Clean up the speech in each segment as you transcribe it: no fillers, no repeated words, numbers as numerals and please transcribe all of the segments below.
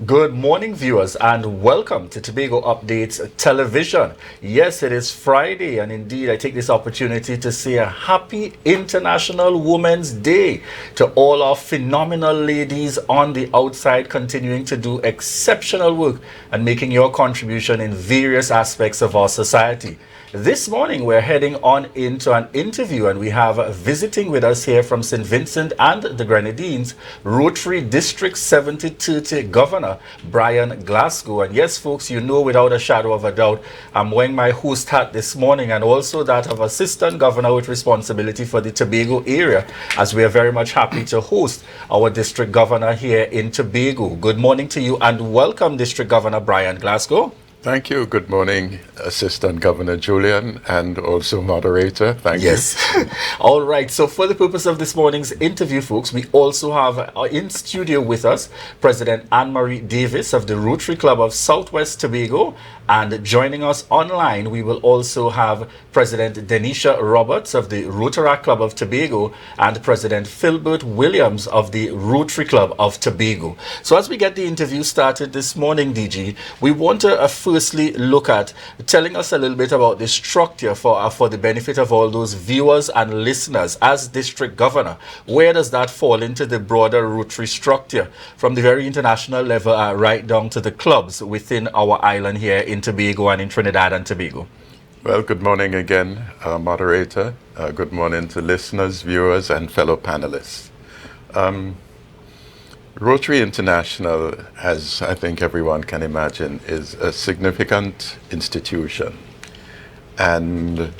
Good morning, viewers, and welcome to Tobago Updates Television. Yes, it is Friday, and indeed, I take this opportunity to say a happy International Women's Day to all our phenomenal ladies on the outside, continuing to do exceptional work and making your contribution in various aspects of our society. This morning, we're heading on into an interview, and we have visiting with us here from St. Vincent and the Grenadines, Rotary District 7030 Governor Brian Glasgow. And yes, folks, you know without a shadow of a doubt, I'm wearing my host hat this morning and also that of Assistant Governor with responsibility for the Tobago area, as we are very much happy to host our District Governor here in Tobago. Good morning to you and welcome, District Governor Brian Glasgow. Thank you. Good morning, Assistant Governor Julian, and also moderator. Thank you. Yes. All right. So for the purpose of this morning's interview, folks, we also have in studio with us President Anne-Marie Davis of the Rotary Club of Southwest Tobago. And joining us online, we will also have President Denisha Roberts of the Rotary Club of Tobago and President Philbert Williams of the Rotary Club of Tobago. So as we get the interview started this morning, DG, we want to firstly look at telling us a little bit about the structure for the benefit of all those viewers and listeners. As District Governor, where does that fall into the broader Rotary structure from the very international level right down to the clubs within our island here in Tobago and in Trinidad and Tobago? Well, good morning again, moderator. Good morning to listeners, viewers, and fellow panelists. Rotary International, as I think everyone can imagine, is a significant institution. And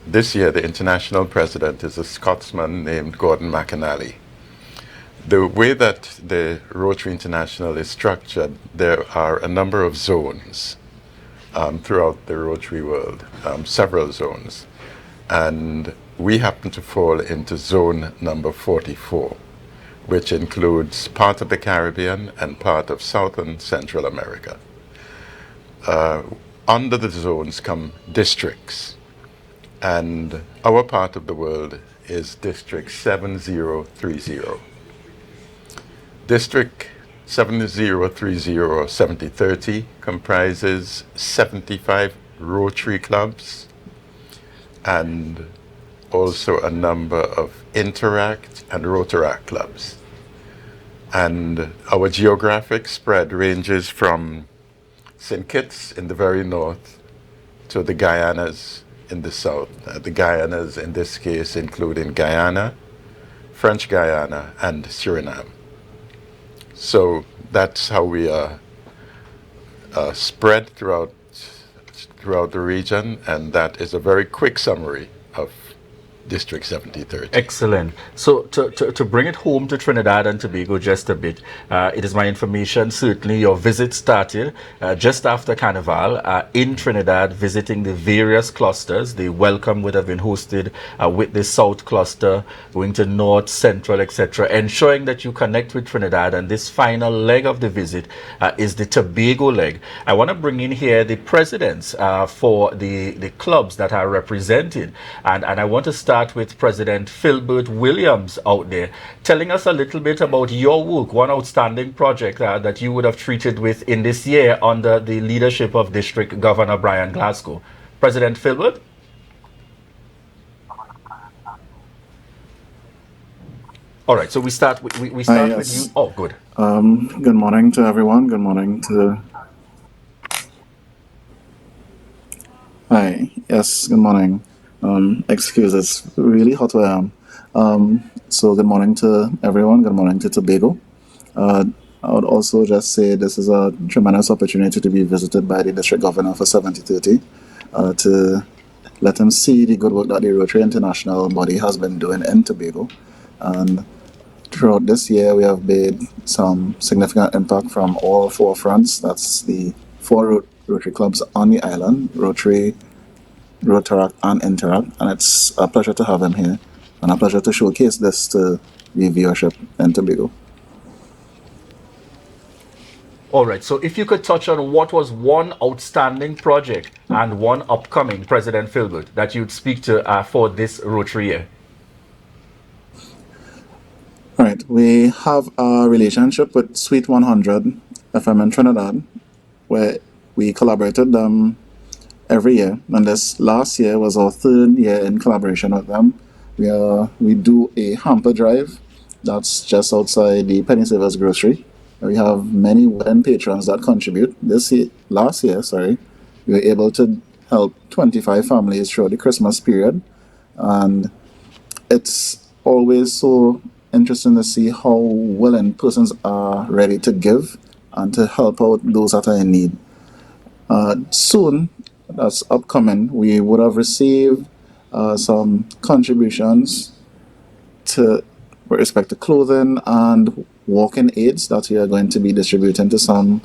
this year, the international president is a Scotsman named Gordon McAnally. The way that the Rotary International is structured, there are a number of zones throughout the Rotary world, several zones. And we happen to fall into zone number 44, which includes part of the Caribbean and part of South and Central America. Under the zones come districts, and our part of the world is District 7030. District 7030 or 7030 comprises 75 Rotary clubs and also a number of Interact and Rotaract clubs. And our geographic spread ranges from St. Kitts in the very north to the Guyanas in the south. The Guyanas in this case including Guyana, French Guiana, and Suriname. So that's how we are spread throughout the region, and that is a very quick summary of District 7030. Excellent. So to bring it home to Trinidad and Tobago just a bit, it is my information, certainly your visit started just after Carnival in Trinidad, visiting the various clusters. The welcome would have been hosted with the South cluster, going to North, Central, etc., ensuring that you connect with Trinidad. And this final leg of the visit is the Tobago leg. I want to bring in here the presidents for the clubs that are represented. And I want to start with President Philbert Williams out there, telling us a little bit about your work, one outstanding project that you would have treated with in this year under the leadership of District Governor Brian Glasgow. President Philbert? All right, so we start with Yes. with you. Oh, good. Good morning to everyone. Good morning to. Hi. Yes. Good morning. Excuse, it's really hot where I am. So good morning to everyone. Good morning to Tobago. I would also just say this is a tremendous opportunity to be visited by the District Governor for 7030 to let him see the good work that the Rotary International body has been doing in Tobago. And throughout this year, we have made some significant impact from all four fronts. That's the four Rotary clubs on the island, Rotary, Rotaract, and Interact. And it's a pleasure to have him here and a pleasure to showcase this to the viewership in Tobago. All right, so if you could touch on what was one outstanding project and one upcoming, President Philbert, that you'd speak to for this Rotary year. Right, we have a relationship with Suite 100 FM in Trinidad, where we collaborated them every year. And this last year was our third year in collaboration with them. We do a hamper drive that's just outside the Penny Savers Grocery. We have many wedding patrons that contribute. Last year, we were able to help 25 families throughout the Christmas period. And it's always so interesting to see how willing persons are ready to give and to help out those that are in need. Soon, that's upcoming, we would have received some contributions with respect to clothing and walking aids that we are going to be distributing to some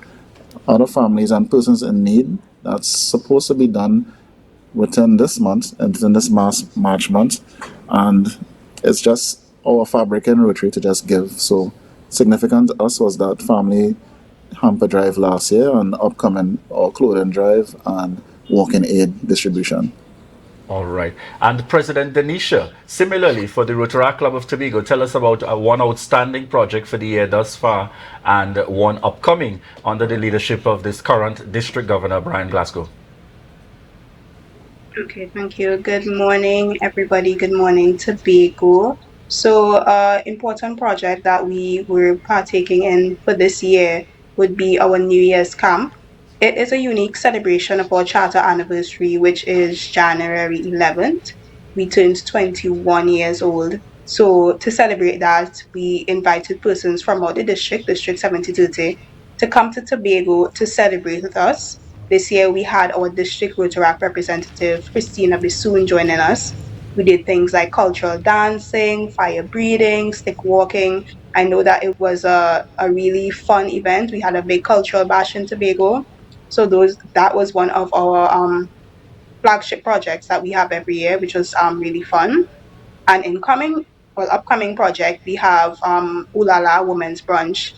other families and persons in need. That's supposed to be done within this month, within this March month, and it's just our fabric in Rotary to just give. So significant to us was that family hamper drive last year and upcoming our clothing drive and walking aid distribution. All right. And President Denisha, similarly for the Rotary Club of Tobago, tell us about one outstanding project for the year thus far and one upcoming under the leadership of this current District Governor, Brian Glasgow. Okay, thank you. Good morning, everybody. Good morning, Tobago. So, important project that we were partaking in for this year would be our New Year's camp. It is a unique celebration of our charter anniversary, which is January 11th. We turned 21 years old. So, to celebrate that, we invited persons from our District 7030, to come to Tobago to celebrate with us. This year, we had our district Rotary representative, Christina Bissoon, joining us. We did things like cultural dancing, fire breathing, stick walking. I know that it was a really fun event. We had a big cultural bash in Tobago. So that was one of our flagship projects that we have every year, which was really fun. And upcoming project, we have Ulala Women's Brunch.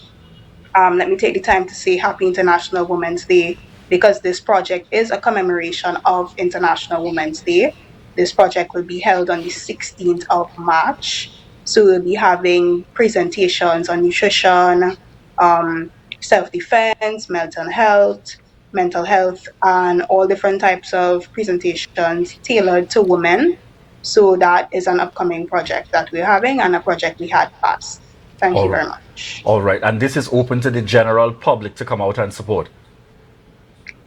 Let me take the time to say Happy International Women's Day, because this project is a commemoration of International Women's Day. This project will be held on the 16th of March. So we'll be having presentations on nutrition, self-defense, mental health, and all different types of presentations tailored to women. So that is an upcoming project that we're having and a project we had past. Thank you very much. All right. And this is open to the general public to come out and support?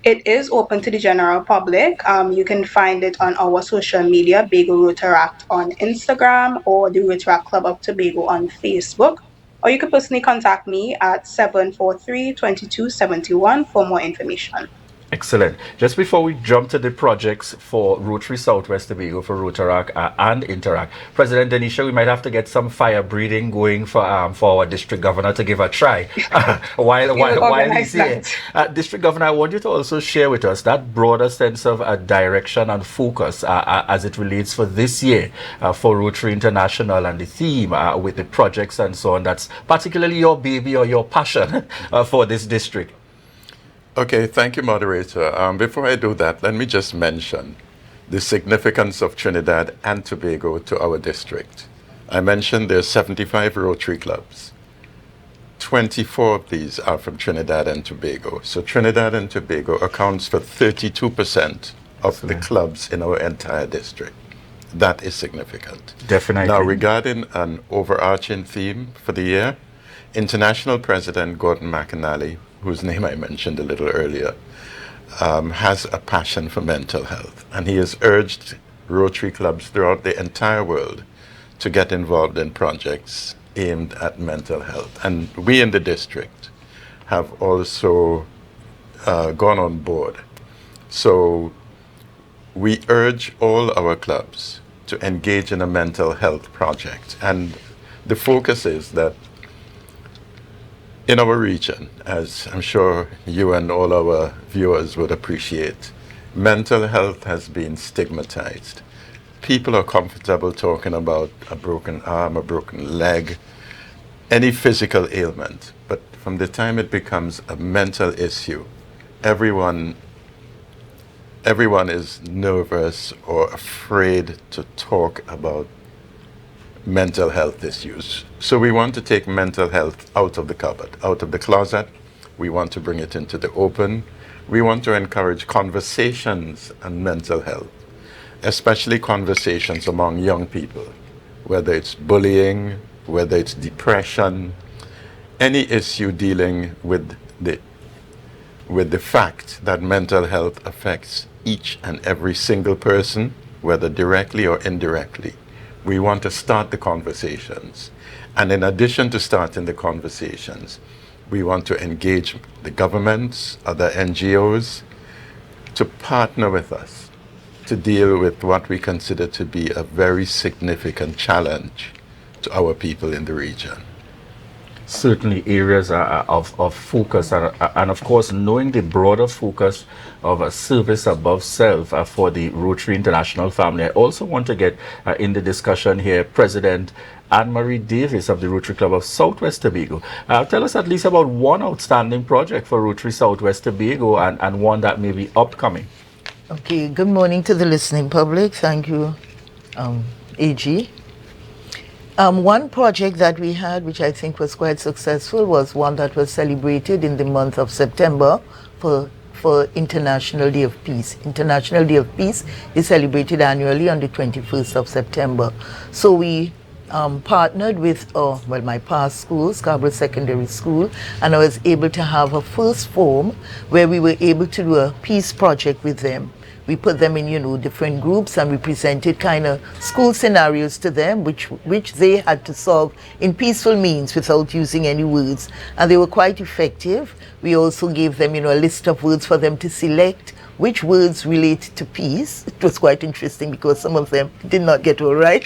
It is open to the general public. You can find it on our social media, Bago Rotaract on Instagram or the Rotaract Club of Tobago on Facebook. Or you can personally contact me at 743-2271 for more information. Excellent. Just before we jump to the projects for Rotary Southwest Tobago, for Rotaract and Interact, President Denisha, we might have to get some fire breathing going for our district governor to give a try while he's here. District Governor, I want you to also share with us that broader sense of direction and focus as it relates for this year for Rotary International and the theme with the projects and so on. That's particularly your baby or your passion for this district. Okay, thank you, moderator. Before I do that, let me just mention the significance of Trinidad and Tobago to our district. I mentioned there's 75 Rotary clubs. 24 of these are from Trinidad and Tobago. So Trinidad and Tobago accounts for 32% of the clubs in our entire district. That is significant. Definitely. Now, regarding an overarching theme for the year, International President Gordon McInally, whose name I mentioned a little earlier, has a passion for mental health. And he has urged Rotary clubs throughout the entire world to get involved in projects aimed at mental health. And we in the district have also gone on board. So we urge all our clubs to engage in a mental health project. And the focus is that in our region, as I'm sure you and all our viewers would appreciate, mental health has been stigmatized. People are comfortable talking about a broken arm, a broken leg, any physical ailment. But from the time it becomes a mental issue, everyone is nervous or afraid to talk about mental health issues. So we want to take mental health out of the cupboard, out of the closet, We want to bring it into the open. We want to encourage conversations on mental health, especially conversations among young people, whether it's bullying, whether it's depression, any issue dealing with the fact that mental health affects each and every single person, whether directly or indirectly. We want to start the conversations. And in addition to starting the conversations, we want to engage the governments, other NGOs, to partner with us to deal with what we consider to be a very significant challenge to our people in the region. Certainly areas of focus, and of course knowing the broader focus of a service above self for the Rotary International family. I also want to get in the discussion here President Anne-Marie Davis of the Rotary Club of Southwest Tobago. Tell us at least about one outstanding project for Rotary Southwest Tobago and one that may be upcoming. Okay, good morning to the listening public. Thank you, AG. One project that we had, which I think was quite successful, was one that was celebrated in the month of September for International Day of Peace. International Day of Peace is celebrated annually on the 21st of September. So we partnered with my past school, Scarborough Secondary School, and I was able to have a first forum where we were able to do a peace project with them. We put them in, different groups, and we presented kind of school scenarios to them, which they had to solve in peaceful means without using any words. And they were quite effective. We also gave them, a list of words for them to select which words relate to peace. It was quite interesting because some of them did not get all right.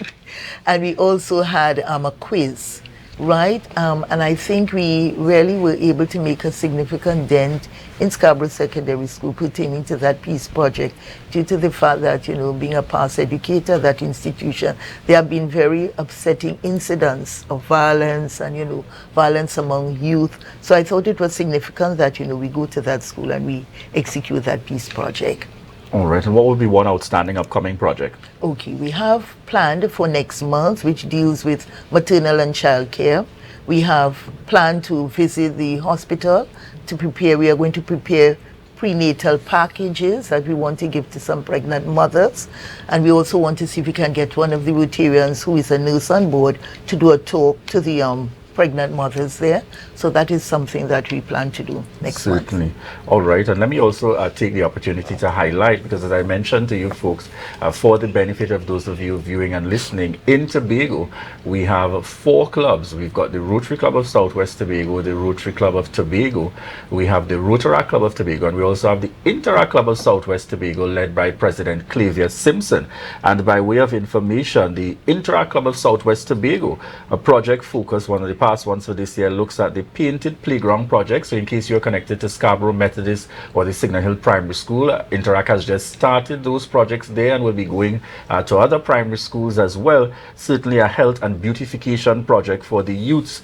And we also had a quiz, right? And I think we really were able to make a significant dent in Scarborough Secondary School pertaining to that peace project due to the fact that, being a past educator, that institution, there have been very upsetting incidents of violence and, violence among youth. So I thought it was significant that, we go to that school and we execute that peace project. All right, and what would be one outstanding upcoming project? Okay, we have planned for next month, which deals with maternal and child care. We have planned to visit the hospital to prepare. We are going to prepare prenatal packages that we want to give to some pregnant mothers. And we also want to see if we can get one of the Rotarians who is a nurse on board to do a talk to the pregnant mothers there. So that is something that we plan to do next month. Certainly. All right. And let me also take the opportunity to highlight, because as I mentioned to you folks, for the benefit of those of you viewing and listening, in Tobago, we have 4 clubs. We've got the Rotary Club of Southwest Tobago, the Rotary Club of Tobago, we have the Rotaract Club of Tobago, and we also have the Interact Club of Southwest Tobago, led by President Clavia Simpson. And by way of information, the Interact Club of Southwest Tobago, a project focus, one of the past ones for this year, looks at the painted playground project. So in case you're connected to Scarborough Methodist or the Signal Hill Primary School, Interact has just started those projects there and will be going to other primary schools as well. Certainly a health and beautification project for the youths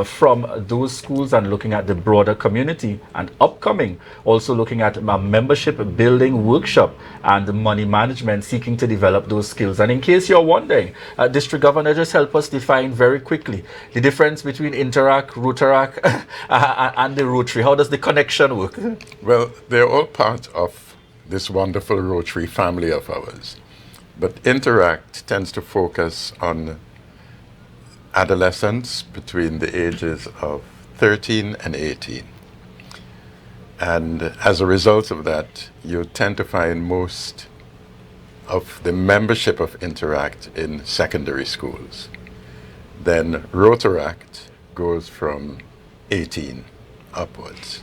from those schools, and looking at the broader community. And upcoming, also looking at a membership building workshop and money management, seeking to develop those skills. And in case you're wondering, District Governor, just help us define very quickly the difference between Interact, Rotaract, and the Rotary. How does the connection work? Well, they're all part of this wonderful Rotary family of ours. But Interact tends to focus on adolescents between the ages of 13 and 18. And as a result of that, you tend to find most of the membership of Interact in secondary schools. Then Rotaract goes from 18 upwards.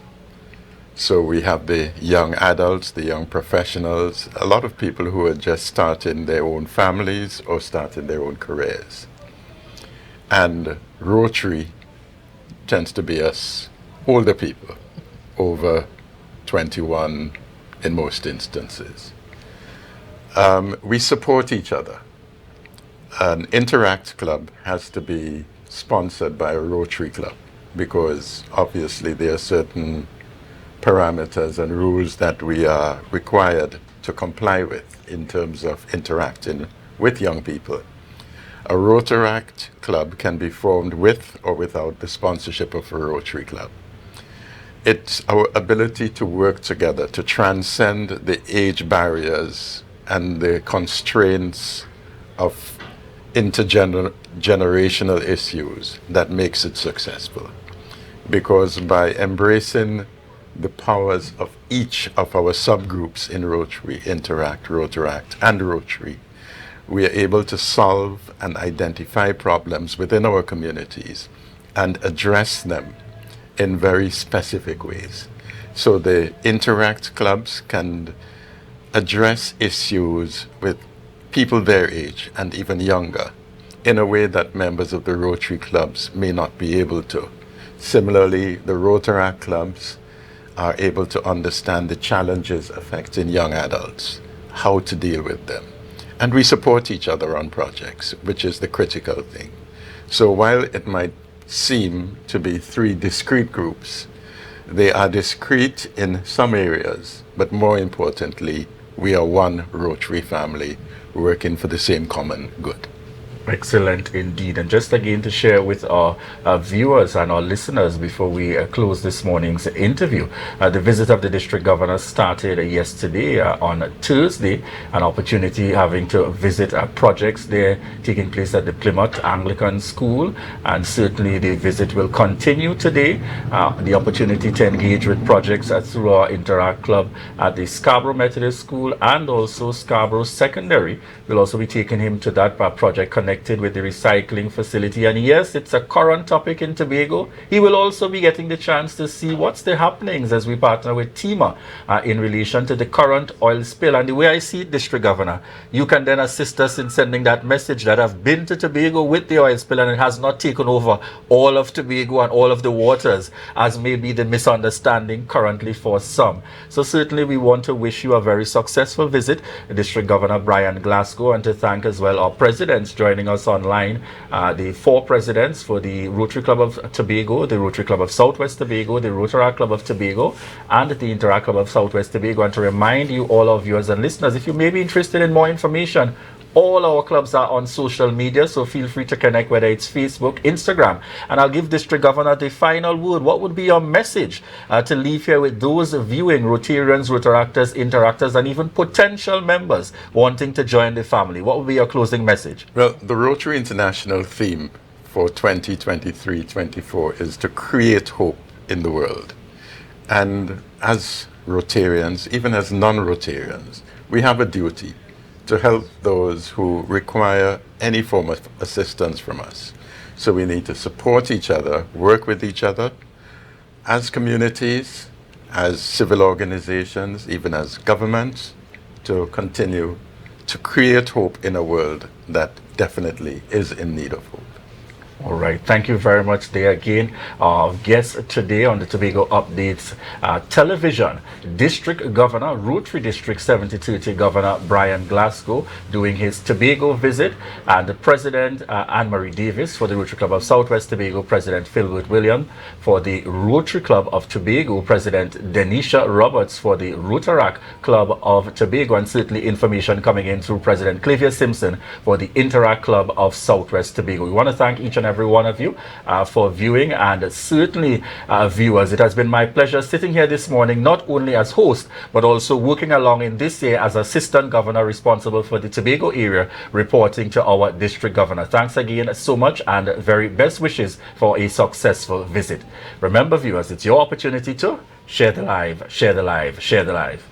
So we have the young adults, the young professionals, a lot of people who are just starting their own families or starting their own careers. And Rotary tends to be us older people, over 21 in most instances. We support each other. An Interact club has to be sponsored by a Rotary club, because obviously there are certain parameters and rules that we are required to comply with in terms of interacting with young people. A Rotaract club can be formed with or without the sponsorship of a Rotary club. it's our ability to work together, to transcend the age barriers and the constraints of intergenerational issues that makes it successful. Because by embracing the powers of each of our subgroups in Rotary, Interact, Rotaract, and Rotary, we are able to solve and identify problems within our communities and address them in very specific ways. So the Interact clubs can address issues with people their age and even younger in a way that members of the Rotary clubs may not be able to. Similarly, the Rotaract clubs are able to understand the challenges affecting young adults, how to deal with them. And we support each other on projects, which is the critical thing. So while it might seem to be three discrete groups, they are discrete in some areas, but more importantly, we are one Rotary family working for the same common good. Excellent indeed. And just again to share with our viewers and our listeners before we close this morning's interview, the visit of the district governor started yesterday on Thursday, an opportunity having to visit projects there taking place at the Plymouth Anglican School, and certainly the visit will continue today. The opportunity to engage with projects through our Interact Club at the Scarborough Methodist School and also Scarborough Secondary. We'll also be taking him to that project connected with the recycling facility. And yes, it's a current topic in Tobago. He will also be getting the chance to see what's the happenings as we partner with TEMA in relation to the current oil spill. And the way I see it, District Governor, you can then assist us in sending that message that I've been to Tobago with the oil spill and it has not taken over all of Tobago and all of the waters, as may be the misunderstanding currently for some. So certainly we want to wish you a very successful visit, District Governor Brian Glasgow, and to thank as well our presidents joining us online, the 4 presidents for the Rotary Club of Tobago, the Rotary Club of Southwest Tobago, the Rotaract Club of Tobago, and the Interact Club of Southwest Tobago. And to remind you, all our viewers and listeners, if you may be interested in more information, all our clubs are on social media, so feel free to connect, whether it's Facebook, Instagram. And I'll give District Governor the final word. What would be your message to leave here with those viewing, Rotarians, Rotaractors, Interactors, and even potential members wanting to join the family? What would be your closing message? Well, the Rotary International theme for 2023-24 is to create hope in the world. And as Rotarians, even as non-Rotarians, we have a duty to help those who require any form of assistance from us. So we need to support each other, work with each other as communities, as civil organizations, even as governments, to continue to create hope in a world that definitely is in need of hope. All right, thank you very much there again. Our guest today on the Tobago Updates television, District Governor, Rotary District 7030 Governor Brian Glasgow, doing his Tobago visit, and the President Anne-Marie Davis for the Rotary Club of Southwest Tobago, President Philbert William for the Rotary Club of Tobago, President Denisha Roberts for the Rotaract Club of Tobago, and certainly information coming in through President Clavia Simpson for the Interact Club of Southwest Tobago. We want to thank each and every one of you for viewing, and certainly viewers, it has been my pleasure sitting here this morning, not only as host but also working along in this year as Assistant Governor responsible for the Tobago area, reporting to our District Governor. Thanks again so much, and very best wishes for a successful visit. Remember viewers, it's your opportunity to share the live, share the live, share the live.